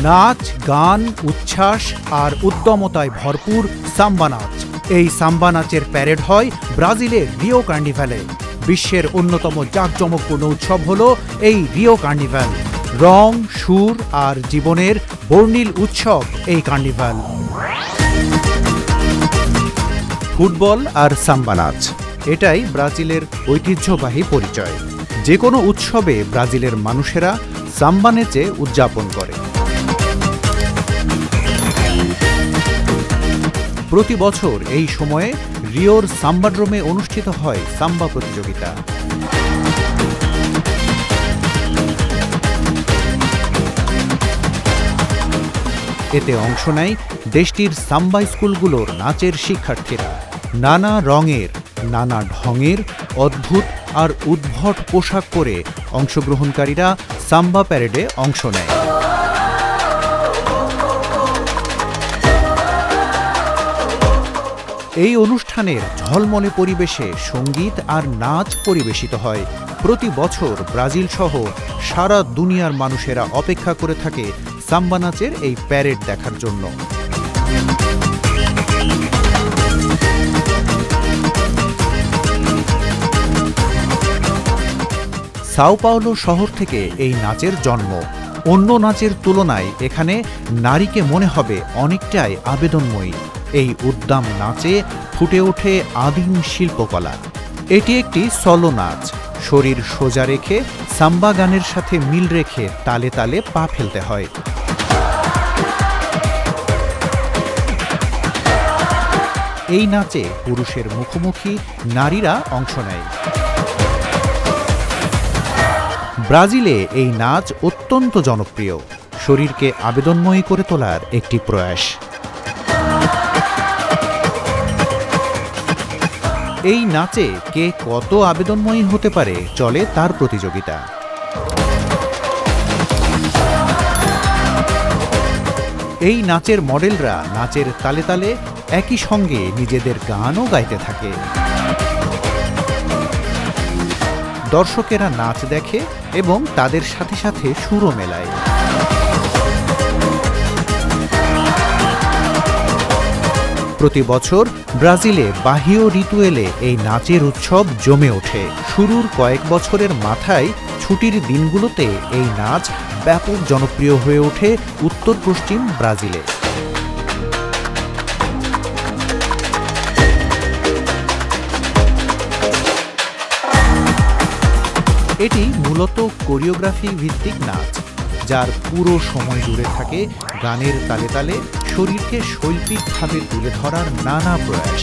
নাচ, গান, উচ্ছ্বাস আর উদ্যমতায় ভরপুর সাম্বা নাচ। এই সাম্বা নাচের প্যারেড হয় ব্রাজিলের রিও কার্নিভালে। বিশ্বের অন্যতম জাঁকজমকপূর্ণ উৎসব হল এই রিও কার্নিভাল। রং, সুর আর জীবনের বর্ণিল উৎসব এই কার্নিভাল। ফুটবল আর সাম্বা নাচ, এটাই ব্রাজিলের ঐতিহ্যবাহী পরিচয়। যে কোনো উৎসবে ব্রাজিলের মানুষেরা সাম্বা নেচে উদযাপন করে। প্রতি বছর এই সময়ে রিওর সাম্বাড্রোমে অনুষ্ঠিত হয় সাম্বা প্রতিযোগিতা। এতে অংশ নেয় দেশটির সাম্বা স্কুলগুলোর নাচের শিক্ষার্থীরা। নানা রঙের, নানা ঢঙের, অদ্ভুত আর উদ্ভট পোশাক পরে অংশগ্রহণকারীরা সাম্বা প্যারেডে অংশ নেয়। এই অনুষ্ঠানের ঝলমলে পরিবেশে সঙ্গীত আর নাচ পরিবেশিত হয়। প্রতি বছর ব্রাজিল সহ সারা দুনিয়ার মানুষেরা অপেক্ষা করে থাকে সাম্বা নাচের এই প্যারেড দেখার জন্য। সাও পাওলো শহর থেকে এই নাচের জন্ম। অন্য নাচের তুলনায় এখানে নারীকে মনে হবে অনেকটাই আবেদনময়ী। এই উদ্দাম নাচে ফুটে ওঠে আদিম শিল্পকলা। এটি একটি সলো নাচ। শরীর সোজা রেখে সাম্বা গানের সাথে মিল রেখে তালে তালে পা ফেলতে হয়। এই নাচে পুরুষের মুখোমুখি নারীরা অংশ নেয়। ব্রাজিলে এই নাচ অত্যন্ত জনপ্রিয়, শরীরকে আবেদনময়ী করে তোলার একটি প্রয়াস। এই নাচে কে কত আবেদনময়ী হতে পারে চলে তার প্রতিযোগিতা। এই নাচের মডেলরা নাচের তালে তালে একই সঙ্গে নিজেদের গানও গাইতে থাকে। দর্শকেরা নাচ দেখে এবং তাদের সাথে সাথে সুরও মেলায়। প্রতি বছর ব্রাজিলে বাহিও রিতুয়েলে এই নাচের উৎসব জমে ওঠে। শুরুর কয়েক বছরের মাথায় ছুটির দিনগুলোতে এই নাচ ব্যাপক জনপ্রিয় হয়ে ওঠে উত্তর পশ্চিম ব্রাজিলে। এটি মূলত কোরিওগ্রাফি ভিত্তিক নাচ, যার পুরো সময় জুড়ে থাকে গানের তালে তালে শরীরকে শৈল্পিকভাবে তুলে ধরার নানা প্রয়াস।